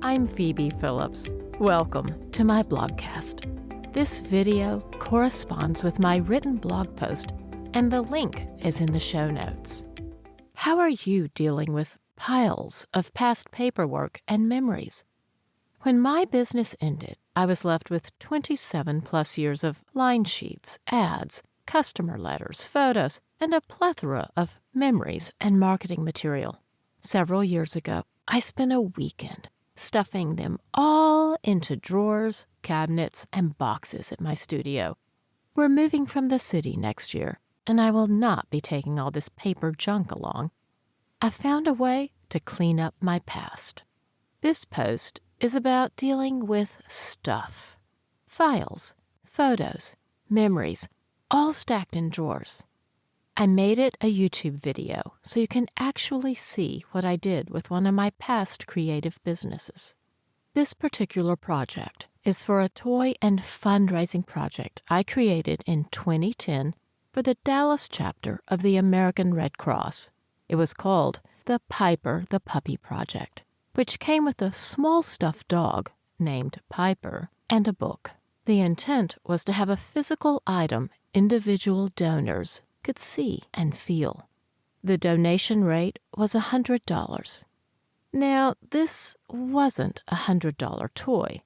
I'm Phoebe Phillips. Welcome to my blogcast. This video corresponds with my written blog post, and the link is in the show notes. How are you dealing with piles of past paperwork and memories? When my business ended, I was left with 27 plus years of line sheets, ads, customer letters, photos, and a plethora of memories and marketing material. Several years ago, I spent a weekend stuffing them all into drawers, cabinets, and boxes at my studio. We're moving from the city next year, and I will not be taking all this paper junk along. I found a way to clean up my past. This post is about dealing with stuff. Files, photos, memories, all stacked in drawers. I made it a YouTube video so you can actually see what I did with one of my past creative businesses. This particular project is for a toy and fundraising project I created in 2010 for the Dallas chapter of the American Red Cross. It was called the Piper the Puppy Project, which came with a small stuffed dog named Piper and a book. The intent was to have a physical item individual donors could see and feel. The donation rate was $100. Now, this wasn't a $100 toy,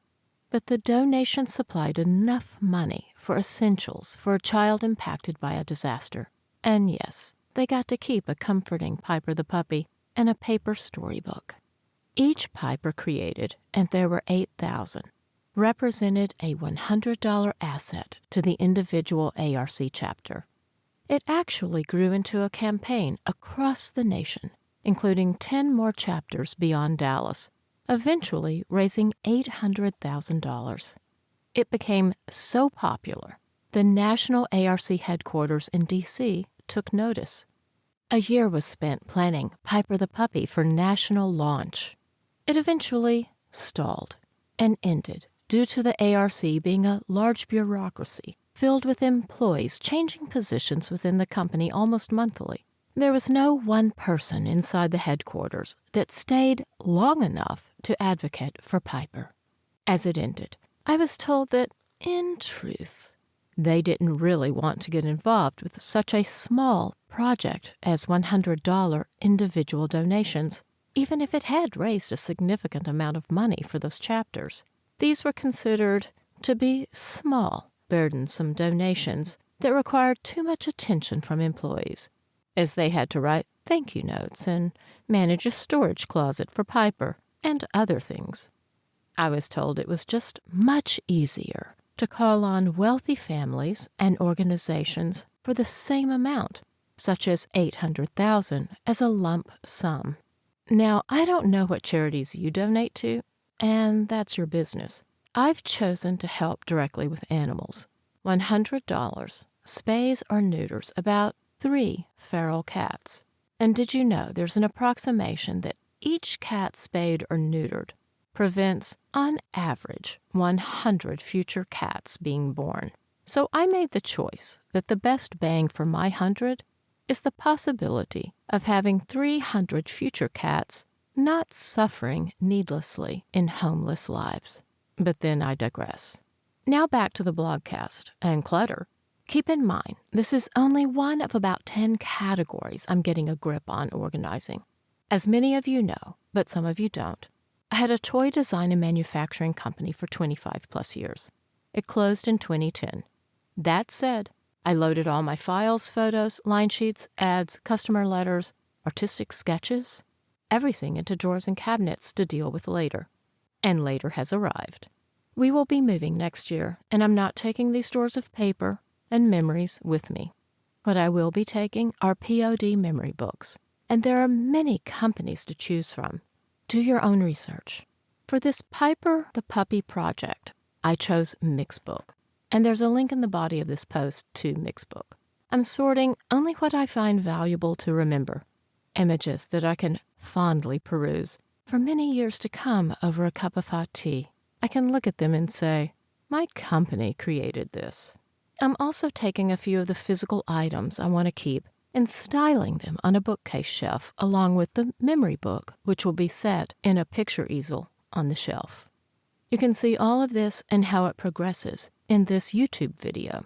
but the donation supplied enough money for essentials for a child impacted by a disaster. And yes, they got to keep a comforting Piper the puppy and a paper storybook. Each Piper created, and there were 8,000, represented a $100 asset to the individual ARC chapter. It actually grew into a campaign across the nation, including 10 more chapters beyond Dallas, eventually raising $800,000. It became so popular, the national ARC headquarters in D.C. took notice. A year was spent planning Piper the Puppy for national launch. It eventually stalled and ended due to the ARC being a large bureaucracy filled with employees changing positions within the company almost monthly. There was no one person inside the headquarters that stayed long enough to advocate for Piper. As it ended, I was told that, in truth, they didn't really want to get involved with such a small project as $100 individual donations, even if it had raised a significant amount of money for those chapters. These were considered to be small, burdensome donations that required too much attention from employees, as they had to write thank you notes and manage a storage closet for Piper and other things. I was told it was just much easier to call on wealthy families and organizations for the same amount, such as $800,000 as a lump sum. Now, I don't know what charities you donate to, and that's your business. I've chosen to help directly with animals. $100 spays or neuters about 3 feral cats. And did you know there's an approximation that each cat spayed or neutered prevents, on average, 100 future cats being born? So I made the choice that the best bang for my 100 is the possibility of having 300 future cats not suffering needlessly in homeless lives. But then I digress. Now back to the blogcast and Clutter. Keep in mind, this is only one of about 10 categories I'm getting a grip on organizing. As many of you know, but some of you don't, I had a toy design and manufacturing company for 25 plus years. It closed in 2010. That said, I loaded all my files, photos, line sheets, ads, customer letters, artistic sketches, everything into drawers and cabinets to deal with later. And later has arrived. We will be moving next year, and I'm not taking these drawers of paper and memories with me. What I will be taking are POD memory books, and there are many companies to choose from. Do your own research. For this Piper the Puppy project, I chose Mixbook, and there's a link in the body of this post to Mixbook. I'm sorting only what I find valuable to remember, images that I can fondly peruse for many years to come over a cup of hot tea. I can look at them and say, my company created this. I'm also taking a few of the physical items I want to keep and styling them on a bookcase shelf along with the memory book, which will be set in a picture easel on the shelf. You can see all of this and how it progresses in this YouTube video.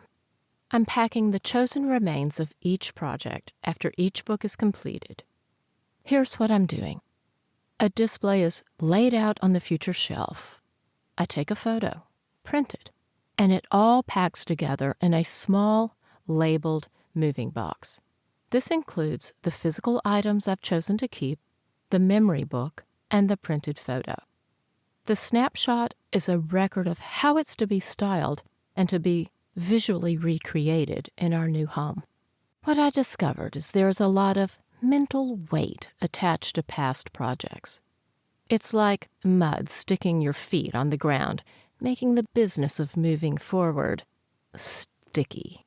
I'm packing the chosen remains of each project after each book is completed. Here's what I'm doing. A display is laid out on the future shelf. I take a photo, print it, and it all packs together in a small, labeled moving box. This includes the physical items I've chosen to keep, the memory book, and the printed photo. The snapshot is a record of how it's to be styled and to be visually recreated in our new home. What I discovered is there is a lot of mental weight attached to past projects. It's like mud sticking your feet on the ground, making the business of moving forward sticky.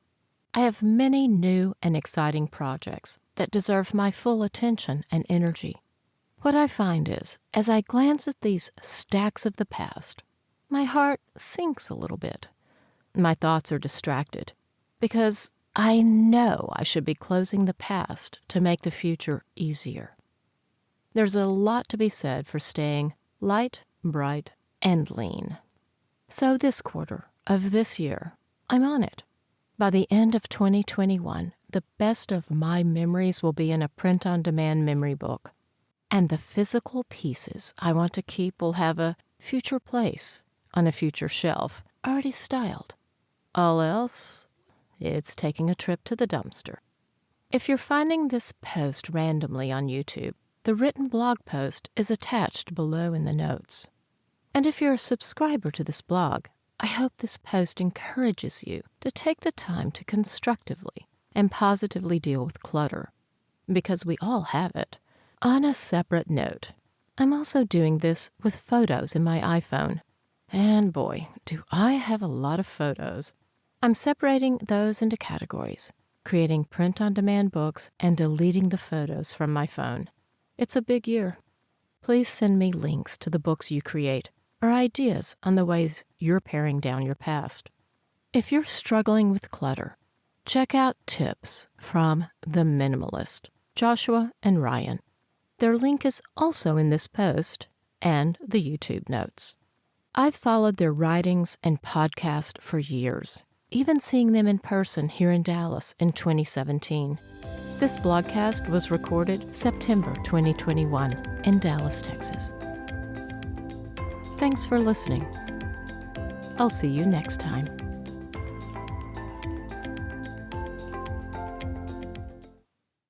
I have many new and exciting projects that deserve my full attention and energy. What I find is, as I glance at these stacks of the past, my heart sinks a little bit. My thoughts are distracted because I know I should be closing the past to make the future easier. There's a lot to be said for staying light, bright, and lean. So this quarter of this year, I'm on it. By the end of 2021, the best of my memories will be in a print-on-demand memory book. And the physical pieces I want to keep will have a future place on a future shelf, already styled. All else, it's taking a trip to the dumpster. If you're finding this post randomly on YouTube, the written blog post is attached below in the notes. And if you're a subscriber to this blog, I hope this post encourages you to take the time to constructively and positively deal with clutter, because we all have it. On a separate note, I'm also doing this with photos in my iPhone. And boy, do I have a lot of photos. I'm separating those into categories, creating print-on-demand books, and deleting the photos from my phone. It's a big year. Please send me links to the books you create or ideas on the ways you're paring down your past. If you're struggling with clutter, check out tips from The Minimalist, Joshua and Ryan. Their link is also in this post and the YouTube notes. I've followed their writings and podcast for years, even seeing them in person here in Dallas in 2017. This blogcast was recorded September 2021 in Dallas, Texas. Thanks for listening. I'll see you next time.